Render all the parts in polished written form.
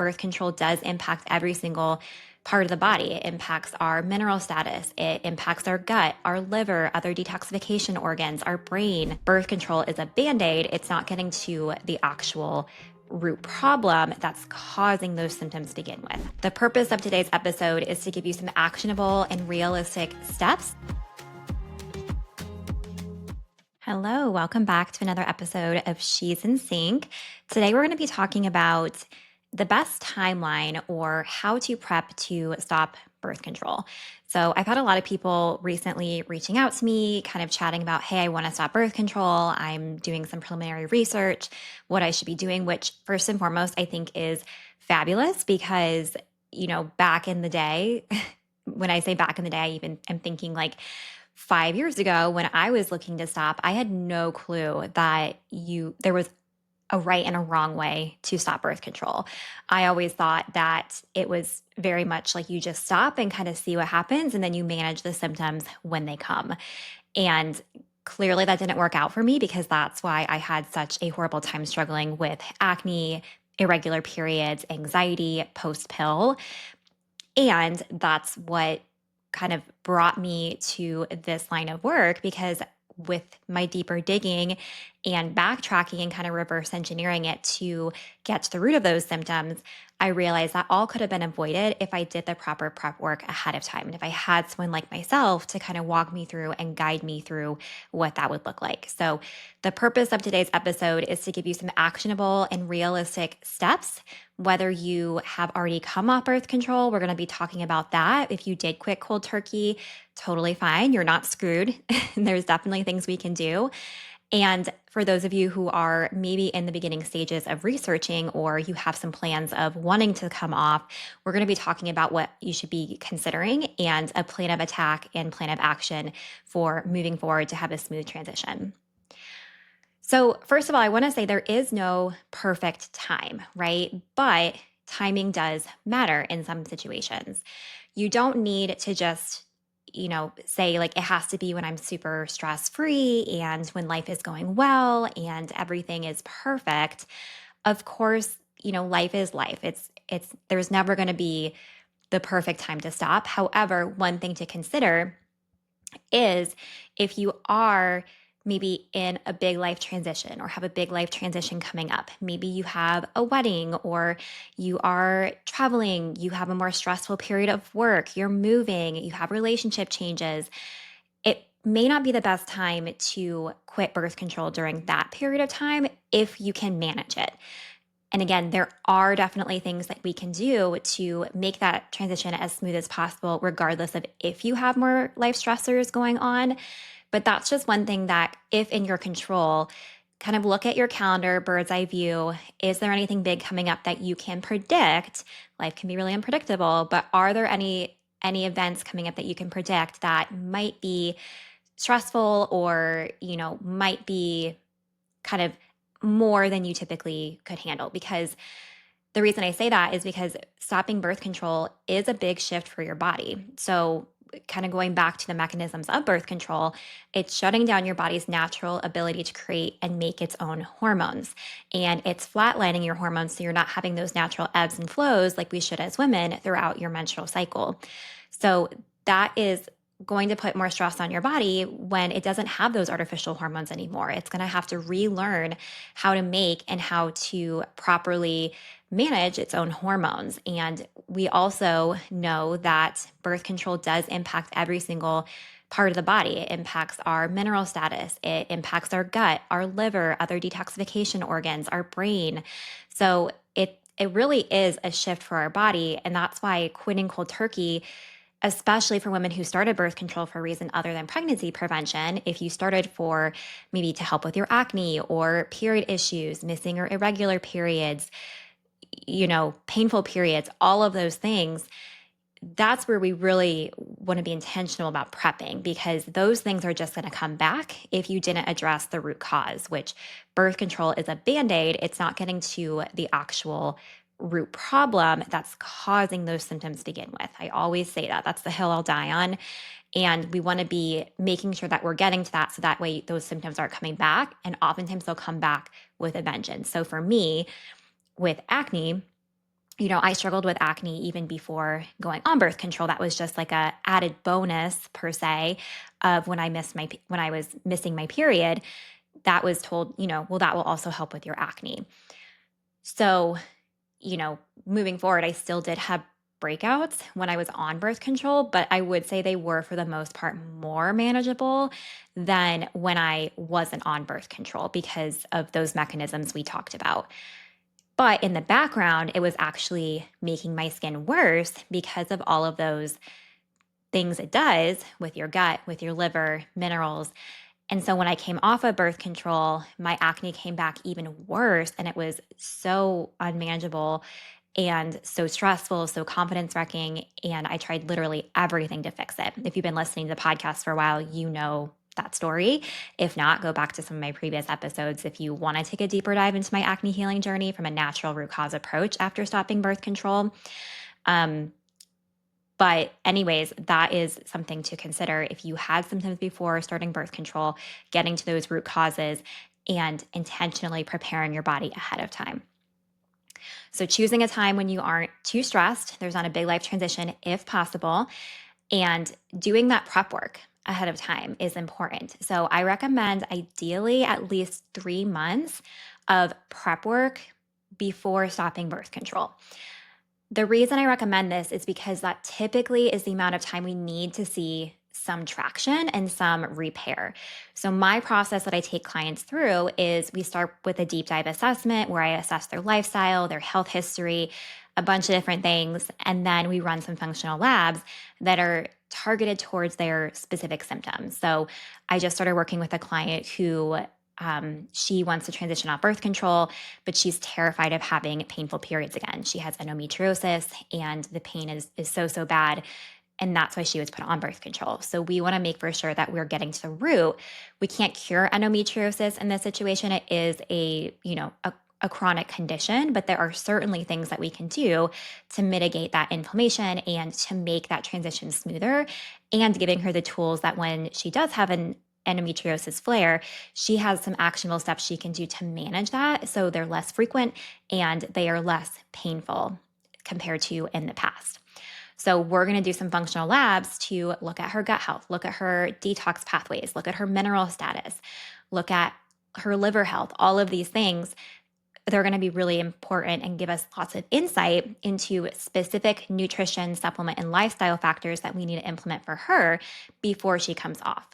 birth control does impact every single part of the body. It impacts our mineral status. It impacts our gut, our liver, other detoxification organs, our brain. Birth control is a band-aid. It's not getting to the actual root problem that's causing those symptoms to begin with. The purpose of today's episode is to give you some actionable and realistic steps. Hello, welcome back to another episode of She's in Sync. Today we're going to be talking about the best timeline or how to prep to stop birth control. So I've had a lot of people recently reaching out to me, kind of chatting about, hey, I want to stop birth control. I'm doing some preliminary research, what I should be doing, which first and foremost, I think is fabulous because, back in the day, when I say back in the day, I even am thinking like 5 years ago when I was looking to stop, I had no clue that there was a right and a wrong way to stop birth control. I always thought that it was very much like you just stop and kind of see what happens, and then you manage the symptoms when they come. And clearly that didn't work out for me because that's why I had such a horrible time struggling with acne, irregular periods, anxiety, post-pill. And that's what kind of brought me to this line of work because with my deeper digging and backtracking and kind of reverse engineering it to get to the root of those symptoms, I realized that all could have been avoided if I did the proper prep work ahead of time. And if I had someone like myself to kind of walk me through and guide me through what that would look like. So the purpose of today's episode is to give you some actionable and realistic steps. Whether you have already come off birth control, we're going to be talking about that. If you did quit cold turkey, totally fine. You're not screwed. There's definitely things we can do. And for those of you who are maybe in the beginning stages of researching or you have some plans of wanting to come off, we're going to be talking about what you should be considering and a plan of attack and plan of action for moving forward to have a smooth transition. So first of all, I want to say there is no perfect time, right? But timing does matter in some situations. You don't need to just say like it has to be when I'm super stress free and when life is going well and everything is perfect. Of course, life is life. There's never going to be the perfect time to stop. However, one thing to consider is if you are maybe in a big life transition or have a big life transition coming up. Maybe you have a wedding or you are traveling, you have a more stressful period of work, you're moving, you have relationship changes. It may not be the best time to quit birth control during that period of time if you can manage it. And again, there are definitely things that we can do to make that transition as smooth as possible, regardless of if you have more life stressors going on. But that's just one thing that, if in your control, kind of look at your calendar, bird's eye view. Is there anything big coming up that you can predict? Life can be really unpredictable, but are there any events coming up that you can predict that might be stressful or, might be kind of more than you typically could handle? Because the reason I say that is because stopping birth control is a big shift for your body. So kind of going back to the mechanisms of birth control, it's shutting down your body's natural ability to create and make its own hormones. And it's flatlining your hormones so you're not having those natural ebbs and flows like we should as women throughout your menstrual cycle. So that is going to put more stress on your body when it doesn't have those artificial hormones anymore. It's going to have to relearn how to make and how to properly manage its own hormones. And we also know that birth control does impact every single part of the body. It impacts our mineral status. It impacts our gut, our liver, other detoxification organs, our brain. So it really is a shift for our body. And that's why quitting cold turkey, especially for women who started birth control for a reason other than pregnancy prevention, if you started for maybe to help with your acne or period issues, missing or irregular periods, painful periods, all of those things, that's where we really want to be intentional about prepping, because those things are just going to come back if you didn't address the root cause, which birth control is a band-aid. It's not getting to the actual root problem that's causing those symptoms to begin with. I always say that. That's the hill I'll die on. And we want to be making sure that we're getting to that so that way those symptoms aren't coming back. And oftentimes they'll come back with a vengeance. So for me, with acne, I struggled with acne even before going on birth control. That was just like a added bonus per se of when I was missing my period. That was told, well, that will also help with your acne. So, moving forward, I still did have breakouts when I was on birth control, but I would say they were for the most part more manageable than when I wasn't on birth control because of those mechanisms we talked about. But in the background, it was actually making my skin worse because of all of those things it does with your gut, with your liver, minerals. And so when I came off of birth control, my acne came back even worse. And it was so unmanageable and so stressful, so confidence wrecking. And I tried literally everything to fix it. If you've been listening to the podcast for a while, you know that story. If not, go back to some of my previous episodes if you want to take a deeper dive into my acne healing journey from a natural root cause approach after stopping birth control. But anyways, that is something to consider if you had symptoms before starting birth control, getting to those root causes and intentionally preparing your body ahead of time. So choosing a time when you aren't too stressed, there's not a big life transition if possible, and doing that prep work ahead of time is important. So I recommend ideally at least 3 months of prep work before stopping birth control. The reason I recommend this is because that typically is the amount of time we need to see some traction and some repair. So, my process that I take clients through is we start with a deep dive assessment where I assess their lifestyle, their health history, a bunch of different things. And then we run some functional labs that are targeted towards their specific symptoms. So, I just started working with a client who she wants to transition off birth control, but she's terrified of having painful periods again. She has endometriosis and the pain is so bad. And that's why she was put on birth control. So we want to make for sure that we're getting to the root. We can't cure endometriosis in this situation. It is a chronic condition, but there are certainly things that we can do to mitigate that inflammation and to make that transition smoother and giving her the tools that when she does have an endometriosis flare, she has some actionable steps she can do to manage that so they're less frequent and they are less painful compared to in the past. So we're going to do some functional labs to look at her gut health, look at her detox pathways, look at her mineral status, look at her liver health, all of these things. They're going to be really important and give us lots of insight into specific nutrition, supplement, and lifestyle factors that we need to implement for her before she comes off.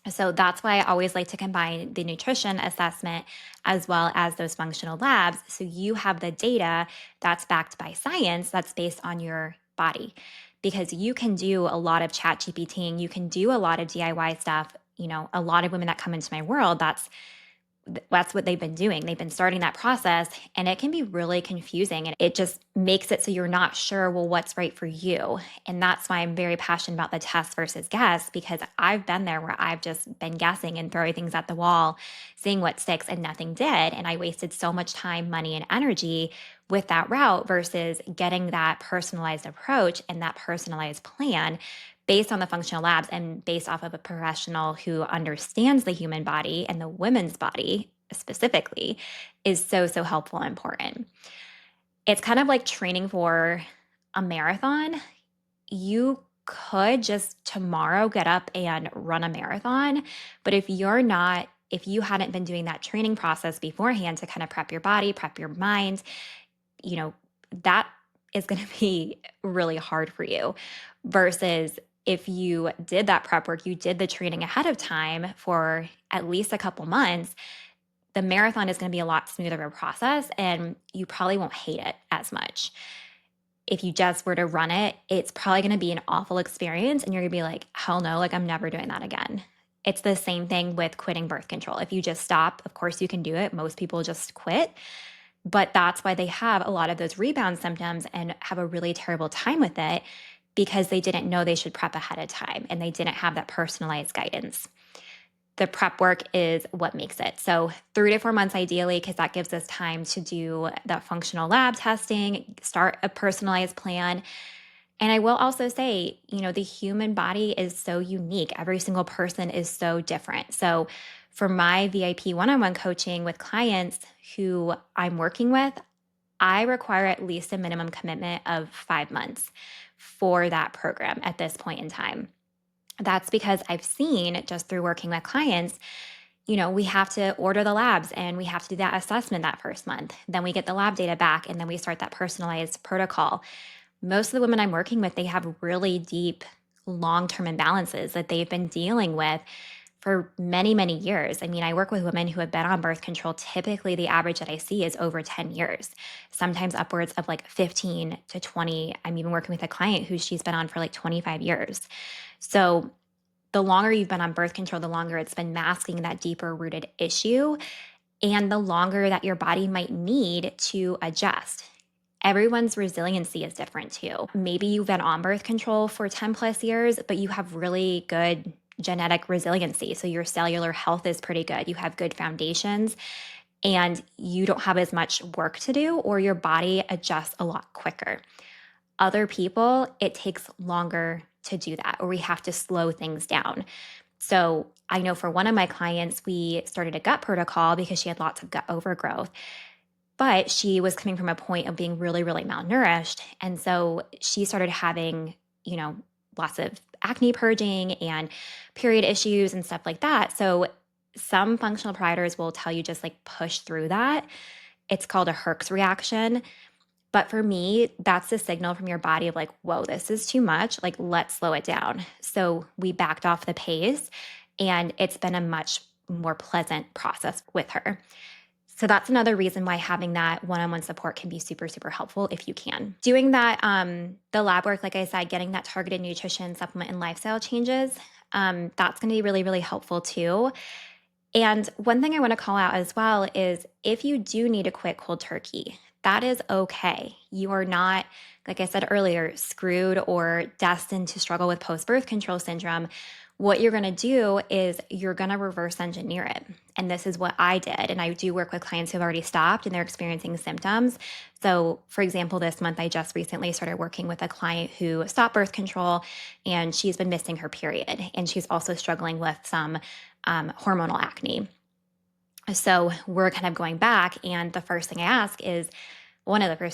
So that's why I always like to combine the nutrition assessment as well as those functional labs. So you have the data that's backed by science that's based on your body. Because you can do a lot of chat GPTing, you can do a lot of DIY stuff. A lot of women that come into my world, that's what they've been doing. They've been starting that process and it can be really confusing and it just makes it so you're not sure, well, what's right for you. And that's why I'm very passionate about the test versus guess because I've been there where I've just been guessing and throwing things at the wall, seeing what sticks and nothing did. And I wasted so much time, money, and energy with that route versus getting that personalized approach and that personalized plan based on the functional labs and based off of a professional who understands the human body and the women's body specifically is so helpful and important. It's kind of like training for a marathon. You could just tomorrow get up and run a marathon, but if you hadn't been doing that training process beforehand to kind of prep your body, prep your mind, that is going to be really hard for you versus if you did that prep work, you did the training ahead of time for at least a couple months, the marathon is going to be a lot smoother of a process and you probably won't hate it as much. If you just were to run it, it's probably going to be an awful experience and you're going to be like, hell no, like I'm never doing that again. It's the same thing with quitting birth control. If you just stop, of course you can do it. Most people just quit. But that's why they have a lot of those rebound symptoms and have a really terrible time with it because they didn't know they should prep ahead of time and they didn't have that personalized guidance. The prep work is what makes it. So 3 to 4 months ideally, because that gives us time to do that functional lab testing, start a personalized plan. And I will also say, the human body is so unique. Every single person is so different. So for my VIP one-on-one coaching with clients who I'm working with, I require at least a minimum commitment of 5 months for that program at this point in time. That's because I've seen just through working with clients, we have to order the labs and we have to do that assessment that first month. Then we get the lab data back and then we start that personalized protocol. Most of the women I'm working with, they have really deep long-term imbalances that they've been dealing with for many, many years. I mean, I work with women who have been on birth control. Typically, the average that I see is over 10 years, sometimes upwards of like 15 to 20. I'm even working with a client who she's been on for like 25 years. So the longer you've been on birth control, the longer it's been masking that deeper rooted issue and the longer that your body might need to adjust. Everyone's resiliency is different too. Maybe you've been on birth control for 10 plus years, but you have really good genetic resiliency. So your cellular health is pretty good. You have good foundations and you don't have as much work to do, or your body adjusts a lot quicker. Other people, it takes longer to do that, or we have to slow things down. So I know for one of my clients, we started a gut protocol because she had lots of gut overgrowth, but she was coming from a point of being really, really malnourished. And so she started having, lots of acne purging and period issues and stuff like that. So some functional providers will tell you just like push through that. It's called a Herx reaction. But for me, that's the signal from your body of like, whoa, this is too much. Like, let's slow it down. So we backed off the pace and it's been a much more pleasant process with her. So that's another reason why having that one-on-one support can be super, super helpful if you can. Doing that, the lab work, like I said, getting that targeted nutrition, supplement, and lifestyle changes, that's going to be really, really helpful too. And one thing I want to call out as well is if you do need to quit cold turkey, that is okay. You are not, like I said earlier, screwed or destined to struggle with post-birth control syndrome. What you're going to do is you're going to reverse engineer it. And this is what I did. And I do work with clients who have already stopped and they're experiencing symptoms. So, for example, this month I just recently started working with a client who stopped birth control and she's been missing her period. And she's also struggling with some hormonal acne. So we're kind of going back. And one of the first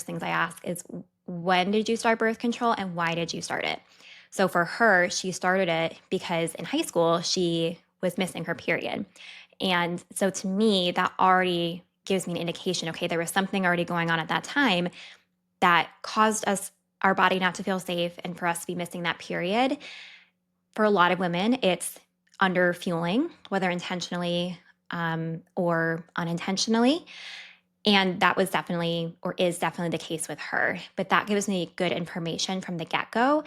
things I ask is, when did you start birth control and why did you start it? So for her, she started it because in high school, she was missing her period. And so to me, that already gives me an indication, okay, there was something already going on at that time that caused our body not to feel safe and for us to be missing that period. For a lot of women, it's under fueling, whether intentionally or unintentionally. And that was definitely or is definitely the case with her. But that gives me good information from the get-go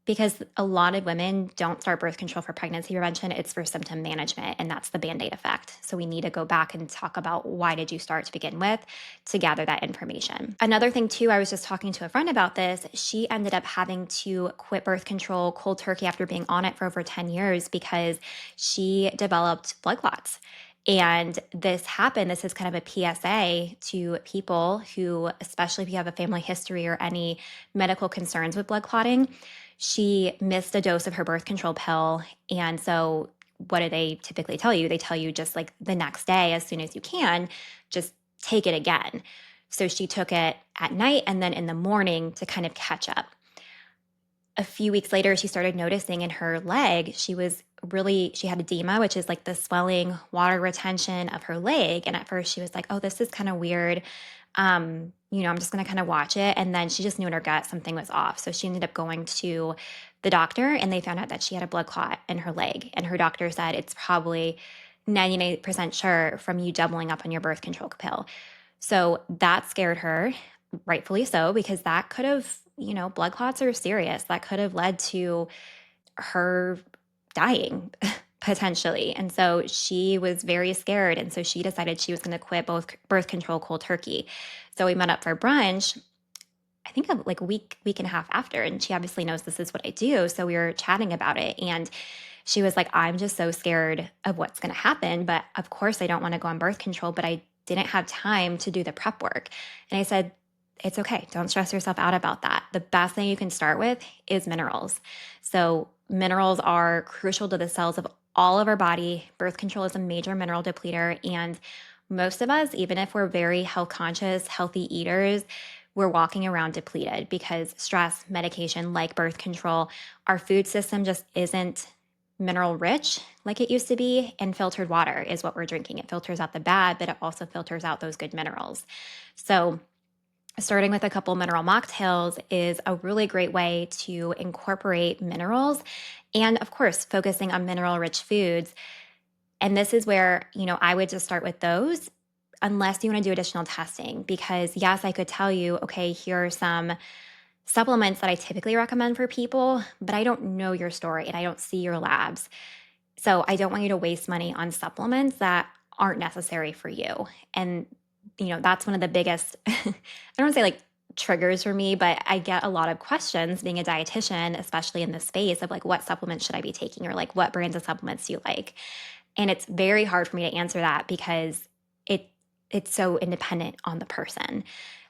because a lot of women don't start birth control for pregnancy prevention. It's for symptom management, and that's the Band-Aid effect. So we need to go back and talk about why did you start to begin with to gather that information. Another thing too, I was just talking to a friend about this. She ended up having to quit birth control cold turkey after being on it for over 10 years because she developed blood clots. And this happened. This is kind of a PSA to people who, especially if you have a family history or any medical concerns with blood clotting. She missed a dose of her birth control pill. And so what do they typically tell you? They tell you just like the next day, as soon as you can, just take it again. So she took it at night and then in the morning to kind of catch up. A few weeks later, she started noticing in her leg, she had edema, which is like the swelling, water retention of her leg. And at first she was like, oh, this is kind of weird. I'm just going to kind of watch it. And then she just knew in her gut something was off. So she ended up going to the doctor and they found out that she had a blood clot in her leg. And her doctor said it's probably 99% sure from you doubling up on your birth control pill. So that scared her, rightfully so, because that could have, blood clots are serious. That could have led to her dying potentially. And so she was very scared. And so she decided she was going to quit both birth control cold turkey. So we met up for brunch, I think like a week and a half after. And she obviously knows this is what I do. So we were chatting about it. And she was like, I'm just so scared of what's going to happen. But of course, I don't want to go on birth control, but I didn't have time to do the prep work. And I said, it's okay. Don't stress yourself out about that. The best thing you can start with is minerals. So minerals are crucial to the cells of all of our body. Birth control is a major mineral depleter. And most of us, even if we're very health conscious, healthy eaters, we're walking around depleted because stress, medication, like birth control, our food system just isn't mineral rich like it used to be. And filtered water is what we're drinking. It filters out the bad, but it also filters out those good minerals. So, starting with a couple mineral mocktails is a really great way to incorporate minerals. And of course, focusing on mineral rich foods. And this is where, I would just start with those unless you want to do additional testing. Because, yes, I could tell you, okay, here are some supplements that I typically recommend for people, but I don't know your story and I don't see your labs. So I don't want you to waste money on supplements that aren't necessary for you. And, that's one of the biggest, I don't want to say like triggers for me, but I get a lot of questions being a dietitian, especially in this space of like, what supplements should I be taking? Or like, what brands of supplements do you like? And it's very hard for me to answer that because it it's so independent on the person.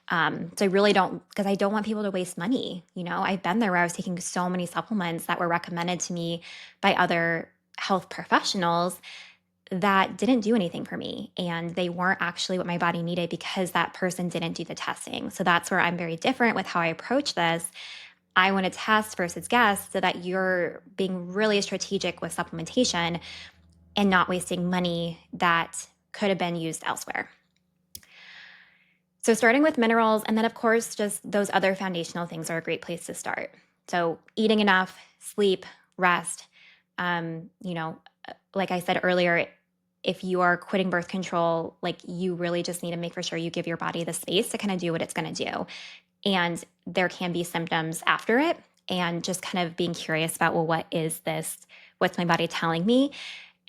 So I really don't, because I don't want people to waste money. I've been there where I was taking so many supplements that were recommended to me by other health professionals that didn't do anything for me. And they weren't actually what my body needed because that person didn't do the testing. So that's where I'm very different with how I approach this. I want to test versus guess so that you're being really strategic with supplementation and not wasting money that could have been used elsewhere. So, starting with minerals, and then of course, just those other foundational things are a great place to start. So, eating enough, sleep, rest. Um, you know, like I said earlier, if you are quitting birth control, like you really just need to make for sure you give your body the space to kind of do what it's going to do. And there can be symptoms after it, and just kind of being curious about, well, what is this? What's my body telling me?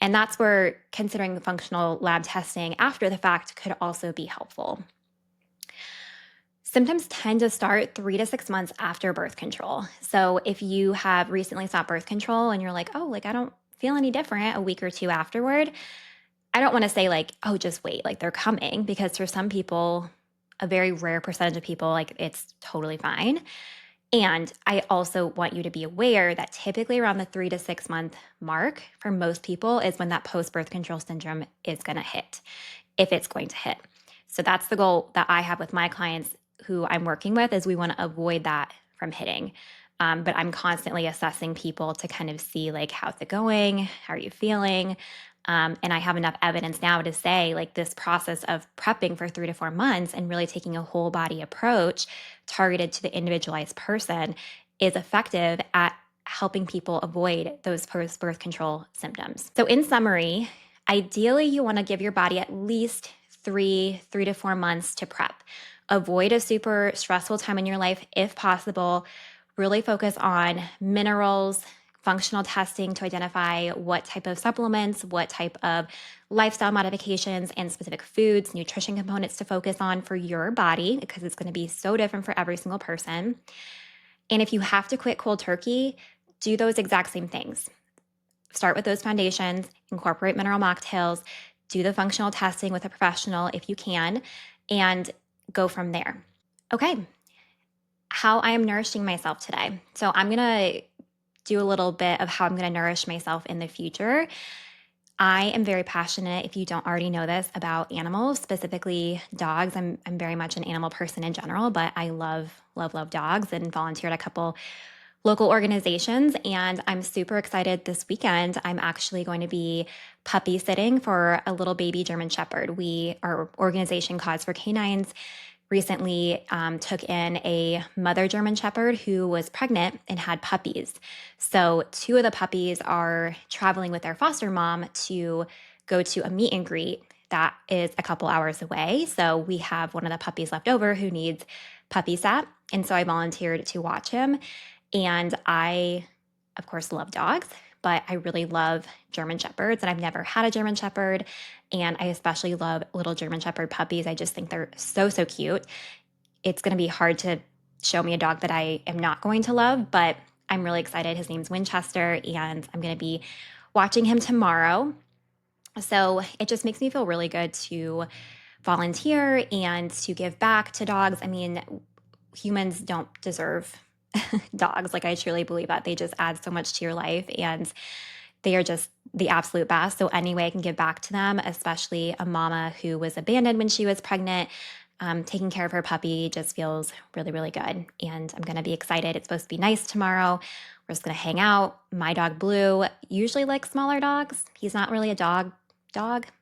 And that's where considering functional lab testing after the fact could also be helpful. Symptoms tend to start 3 to 6 months after birth control. So if you have recently stopped birth control and you're like, oh, like I don't feel any different a week or two afterward, I don't want to say like, oh, just wait, like they're coming, because for some people, a very rare percentage of people, like it's totally fine. And I also want you to be aware that typically around the 3 to 6 month mark for most people is when that post birth control syndrome is going to hit, if it's going to hit. So that's the goal that I have with my clients who I'm working with, is we want to avoid that from hitting. But I'm constantly assessing people to kind of see like, how's it going? How are you feeling? And I have enough evidence now to say like this process of prepping for 3 to 4 months and really taking a whole body approach targeted to the individualized person is effective at helping people avoid those post birth control symptoms. So, in summary, ideally, you want to give your body at least 3 to 4 months to prep. Avoid a super stressful time in your life if possible. Really focus on minerals, functional testing to identify what type of supplements, what type of lifestyle modifications, and specific foods, nutrition components to focus on for your body, because it's going to be so different for every single person. And if you have to quit cold turkey, do those exact same things. Start with those foundations, incorporate mineral mocktails, do the functional testing with a professional if you can, and go from there. Okay, how I am nourishing myself today. So I'm going to do a little bit of how I'm going to nourish myself in the future. I am very passionate, if you don't already know this, about animals, specifically dogs. I'm very much an animal person in general, but I love, love, love dogs and volunteered at a couple local organizations. And I'm super excited this weekend. I'm actually going to be puppy sitting for a little baby German Shepherd. Our organization, Cause for Canines, recently took in a mother German Shepherd who was pregnant and had puppies. So 2 of the puppies are traveling with their foster mom to go to a meet and greet that is a couple hours away. So we have one of the puppies left over who needs puppy sat. And so I volunteered to watch him. And I, of course, love dogs, but I really love German Shepherds, and I've never had a German Shepherd. And I especially love little German Shepherd puppies. I just think they're so, so cute. It's going to be hard to show me a dog that I am not going to love, but I'm really excited. His name's Winchester, and I'm going to be watching him tomorrow. So it just makes me feel really good to volunteer and to give back to dogs. I mean, humans don't deserve dogs. Like, I truly believe that they just add so much to your life, and they are just the absolute best. So, any way I can give back to them, especially a mama who was abandoned when she was pregnant, taking care of her puppy just feels really, really good. And I'm going to be excited. It's supposed to be nice tomorrow. We're just going to hang out. My dog Blue usually likes smaller dogs. He's not really a dog,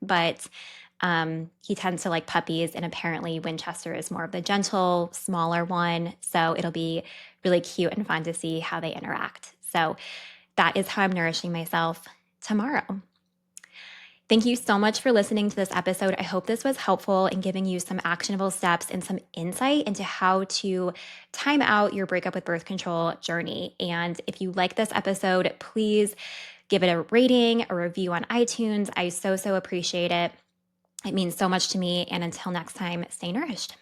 but he tends to like puppies. And apparently, Winchester is more of the gentle, smaller one. So it'll be really cute and fun to see how they interact. So that is how I'm nourishing myself tomorrow. Thank you so much for listening to this episode. I hope this was helpful in giving you some actionable steps and some insight into how to time out your breakup with birth control journey. And if you like this episode, please give it a rating, a review on iTunes. I so appreciate it. It means so much to me. And until next time, stay nourished.